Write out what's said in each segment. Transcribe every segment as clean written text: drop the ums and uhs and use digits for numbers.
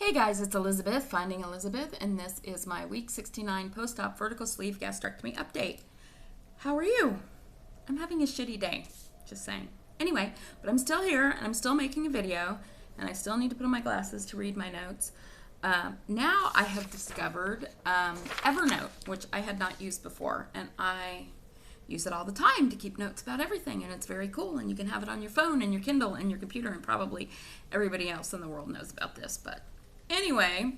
Hey guys, it's Elizabeth, Finding Elizabeth, and this is my week 69 post-op vertical sleeve gastrectomy update. How are you? I'm having a shitty day, just saying. Anyway, but I'm still here, and I'm still making a video, and I still need to put on my glasses to read my notes. Now I have discovered Evernote, which I had not used before, and I use it all the time to keep notes about everything, and it's very cool, and you can have it on your phone and your Kindle and your computer, and probably everybody else in the world knows about this, but anyway,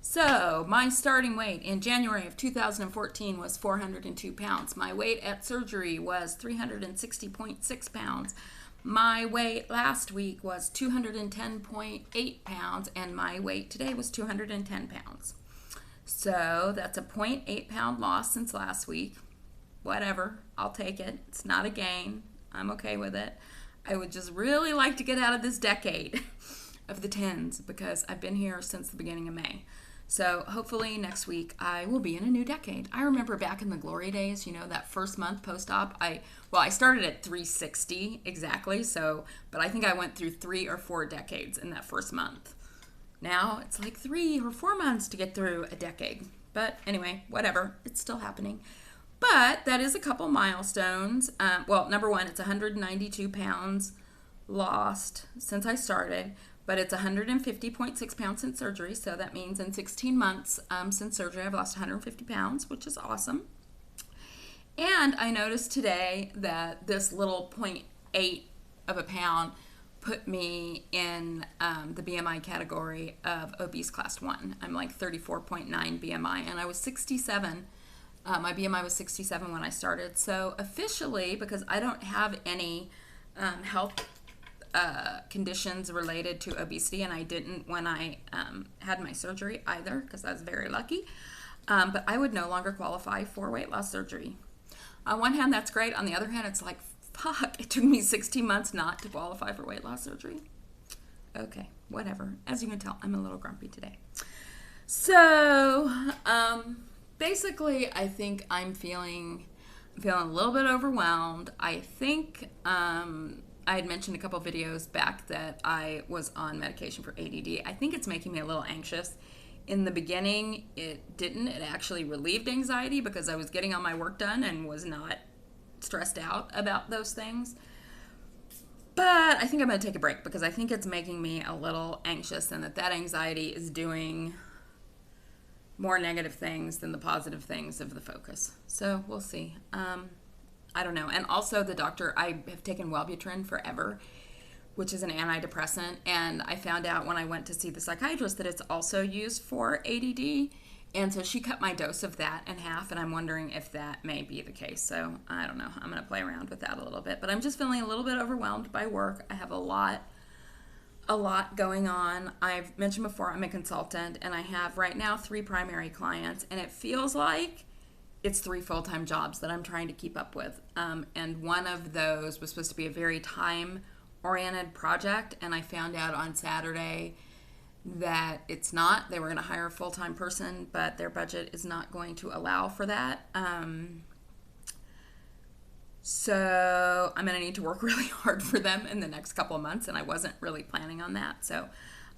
so my starting weight in January of 2014 was 402 pounds. My weight at surgery was 360.6 pounds. My weight last week was 210.8 pounds, and my weight today was 210 pounds. So that's a 0.8 pound loss since last week. Whatever, I'll take it. It's not a gain. I'm okay with it. I would just really like to get out of this decade of the tens because I've been here since the beginning of May. So hopefully next week I will be in a new decade. I remember back in the glory days, you know, that first month post-op, I started at 360 exactly, but I think I went through 3 or 4 decades in that first month. Now it's like 3 or 4 months to get through a decade. But anyway, whatever, it's still happening. But that is a couple milestones. Number one, it's 192 pounds lost since I started. But it's 150.6 pounds since surgery, so that means in 16 months since surgery, I've lost 150 pounds, which is awesome. And I noticed today that this little 0.8 of a pound put me in the BMI category of obese class 1. I'm like 34.9 BMI, and I was 67. My BMI was 67 when I started. So officially, because I don't have any health conditions related to obesity, and I didn't when I had my surgery either, because I was very lucky. But I would no longer qualify for weight loss surgery. On one hand, that's great. On the other hand, it's like, fuck, it took me 16 months not to qualify for weight loss surgery. Okay, whatever. As you can tell, I'm a little grumpy today. So, basically, I think I'm feeling a little bit overwhelmed. I think I had mentioned a couple videos back that I was on medication for ADD. I think it's making me a little anxious. In the beginning, it didn't. It actually relieved anxiety because I was getting all my work done and was not stressed out about those things. But I think I'm going to take a break because I think it's making me a little anxious, and that anxiety is doing more negative things than the positive things of the focus. So we'll see. I don't know. And also the doctor, I have taken Wellbutrin forever, which is an antidepressant. And I found out when I went to see the psychiatrist that it's also used for ADD. And so she cut my dose of that in half. And I'm wondering if that may be the case. So I don't know. I'm going to play around with that a little bit. But I'm just feeling a little bit overwhelmed by work. I have a lot going on. I've mentioned before I'm a consultant. And I have right now 3 primary clients. And it feels like it's 3 full-time jobs that I'm trying to keep up with. And one of those was supposed to be a very time-oriented project, and I found out on Saturday that it's not. They were going to hire a full-time person, but their budget is not going to allow for that. So I'm going to need to work really hard for them in the next couple of months, and I wasn't really planning on that. So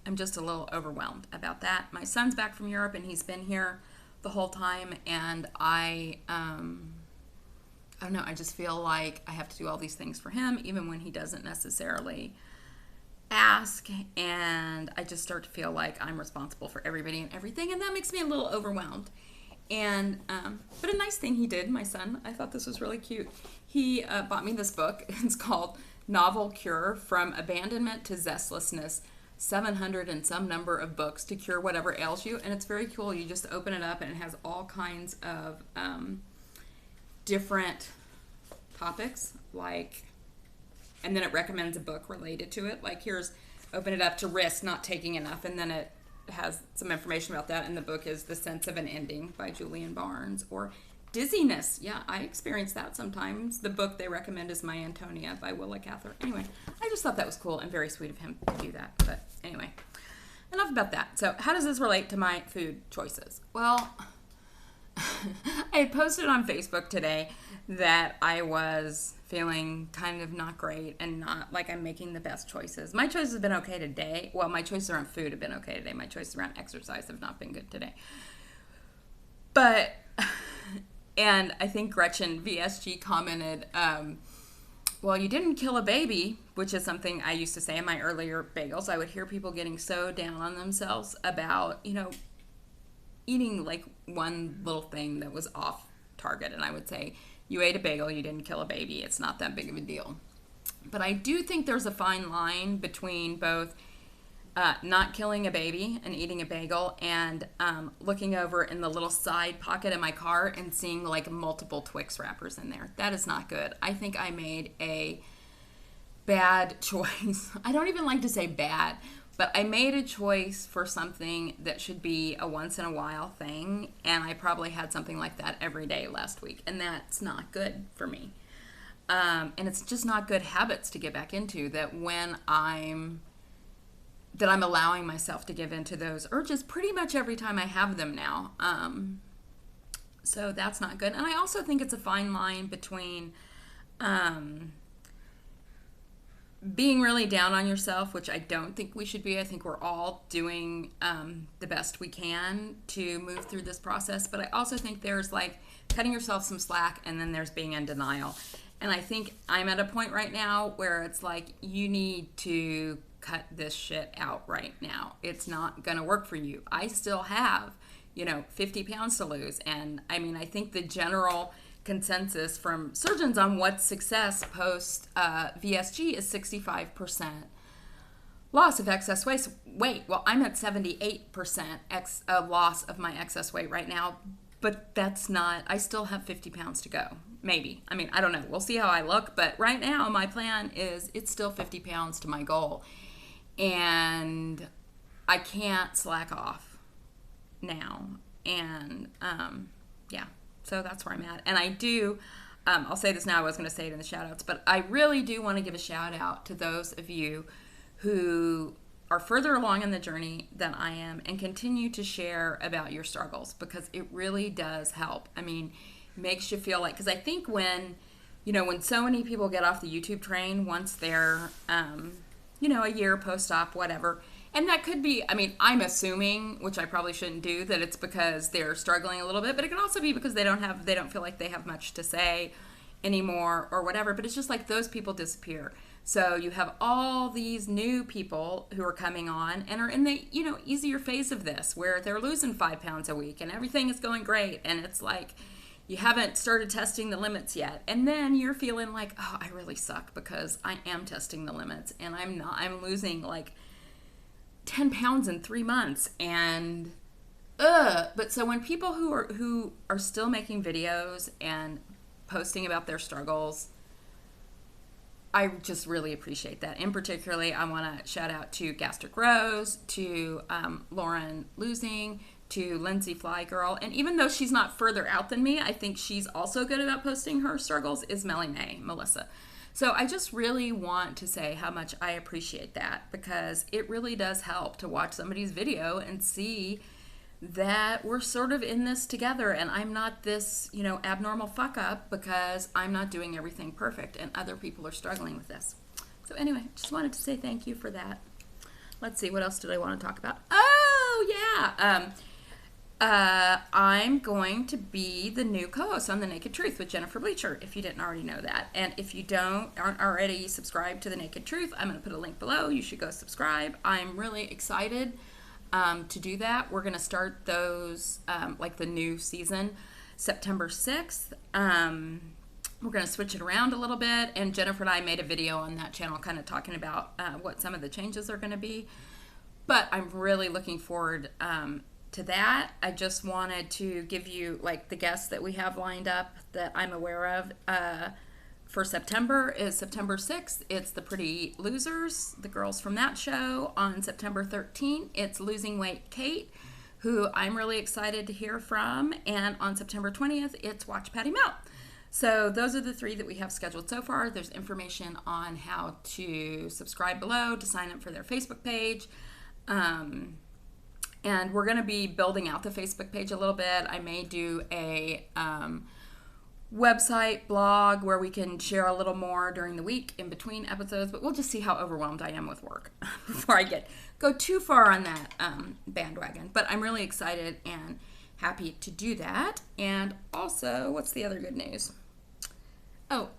I'm just a little overwhelmed about that. My son's back from Europe, and he's been here the whole time, and I don't know, I just feel like I have to do all these things for him even when he doesn't necessarily ask, and I just start to feel like I'm responsible for everybody and everything, and that makes me a little overwhelmed. And but a nice thing he did, my son, I thought this was really cute. He bought me this book. It's called Novel Cure: From Abandonment to Zestlessness, 700 and some number of books to cure whatever ails you. And it's very cool. You just open it up and it has all kinds of different topics, and then it recommends a book related to it. Like, here's, open it up to Risk, Not Taking Enough, and then it has some information about that. And the book is The Sense of an Ending by Julian Barnes. Or Dizziness. Yeah, I experience that sometimes. The book they recommend is My Antonia by Willa Cather. Anyway, I just thought that was cool and very sweet of him to do that. But anyway, enough about that. So how does this relate to my food choices? Well, I had posted on Facebook today that I was feeling kind of not great and not like I'm making the best choices. My choices have been okay today. Well, my choices around food have been okay today. My choices around exercise have not been good today. But, and I think Gretchen VSG commented, well, you didn't kill a baby, which is something I used to say in my earlier bagels. I would hear people getting so down on themselves about, eating like one little thing that was off target. And I would say, you ate a bagel, you didn't kill a baby. It's not that big of a deal. But I do think there's a fine line between both not killing a baby and eating a bagel and looking over in the little side pocket of my car and seeing like multiple Twix wrappers in there. That is not good. I think I made a bad choice. I don't even like to say bad, but I made a choice for something that should be a once in a while thing, and I probably had something like that every day last week, and that's not good for me. And it's just not good habits to get back into, that when I'm allowing myself to give into those urges pretty much every time I have them now. So that's not good. And I also think it's a fine line between being really down on yourself, which I don't think we should be. I think we're all doing the best we can to move through this process. But I also think there's like cutting yourself some slack, and then there's being in denial. And I think I'm at a point right now where it's like, you need to cut this shit out right now. It's not going to work for you. I still have, 50 pounds to lose. And I mean, I think the general consensus from surgeons on what's success post VSG is 65% loss of excess weight. Well, I'm at 78% loss of my excess weight right now, but that's not, I still have 50 pounds to go. Maybe. I mean, I don't know. We'll see how I look, but right now my plan is it's still 50 pounds to my goal. And I can't slack off now. And yeah, so that's where I'm at. And I do, I'll say this now, I was going to say it in the shout outs, but I really do want to give a shout out to those of you who are further along in the journey than I am and continue to share about your struggles, because it really does help. I mean, makes you feel like, because I think when so many people get off the YouTube train once they're, a year post-op, whatever, and that could be, I mean, I'm assuming, which I probably shouldn't do, that it's because they're struggling a little bit, but it can also be because they don't feel like they have much to say anymore or whatever, but it's just like those people disappear. So you have all these new people who are coming on and are in the, easier phase of this, where they're losing 5 pounds a week and everything is going great, and it's like, you haven't started testing the limits yet. And then you're feeling like, oh, I really suck because I am testing the limits and I'm losing like 10 pounds in 3 months. And, but so when people who are still making videos and posting about their struggles, I just really appreciate that. And particularly, I want to shout out to Gastric Rose, to Lauren Losing, to Lindsay Fly Girl, and even though she's not further out than me, I think she's also good about posting her struggles, is Melissa. So I just really want to say how much I appreciate that, because it really does help to watch somebody's video and see that we're sort of in this together, and I'm not this, abnormal fuck up because I'm not doing everything perfect and other people are struggling with this. So anyway, just wanted to say thank you for that. Let's see, what else did I want to talk about? Oh, yeah. I'm going to be the new co-host on The Naked Truth with Jennifer Bleacher, if you didn't already know that. And if you aren't already subscribed to The Naked Truth, I'm going to put a link below. You should go subscribe. I'm really excited to do that. We're going to start those, like the new season, September 6th. We're going to switch it around a little bit. And Jennifer and I made a video on that channel kind of talking about what some of the changes are going to be. But I'm really looking forward to that. I just wanted to give you like the guests that we have lined up that I'm aware of for September is September 6th. It's the Pretty Losers, the girls from that show. On September 13th, it's Losing Weight Kate, who I'm really excited to hear from. And on September 20th, it's Watch Patty Melt. So those are the 3 that we have scheduled so far. There's information on how to subscribe below, to sign up for their Facebook page. And we're going to be building out the Facebook page a little bit. I may do a website blog where we can share a little more during the week in between episodes, but we'll just see how overwhelmed I am with work before I go too far on that bandwagon. But I'm really excited and happy to do that. And also, what's the other good news? Oh,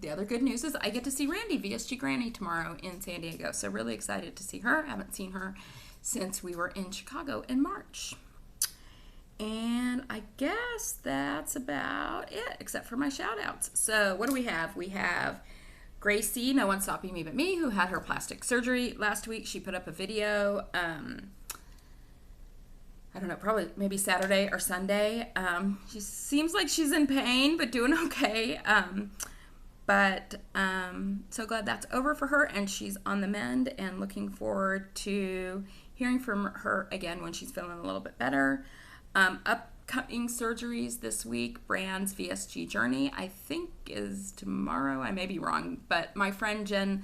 the other good news is I get to see Randy, VSG Granny, tomorrow in San Diego. So really excited to see her. I haven't seen her since we were in Chicago in March. And I guess that's about it, except for my shout-outs. So what do we have? We have Gracie, No One's Stopping Me But Me, who had her plastic surgery last week. She put up a video, I don't know, probably maybe Saturday or Sunday. She seems like she's in pain, but doing okay. So glad that's over for her, and she's on the mend, and looking forward to hearing from her again when she's feeling a little bit better. Upcoming surgeries this week, Brand's VSG journey, I think is tomorrow. I may be wrong, but my friend Jen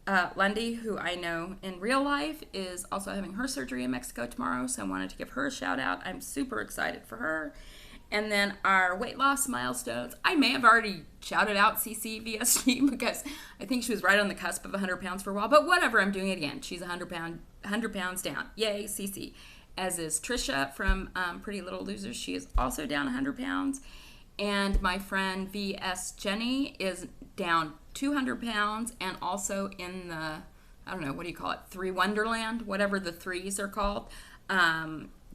Lundy, who I know in real life, is also having her surgery in Mexico tomorrow, so I wanted to give her a shout out. I'm super excited for her. And then our weight loss milestones, I may have already shouted out CC VSG because I think she was right on the cusp of 100 pounds for a while, but whatever, I'm doing it again. She's 100 pounds down. Yay, CC. As is Trisha from Pretty Little Losers. She is also down 100 pounds. And my friend VS Jenny is down 200 pounds and also in the, I don't know, what do you call it? Three Wonderland, whatever the threes are called.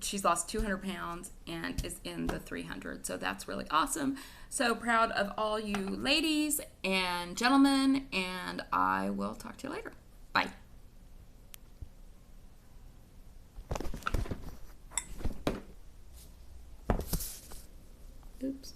She's lost 200 pounds and is in the 300. So that's really awesome. So proud of all you ladies and gentlemen, and I will talk to you later. Bye. Oops.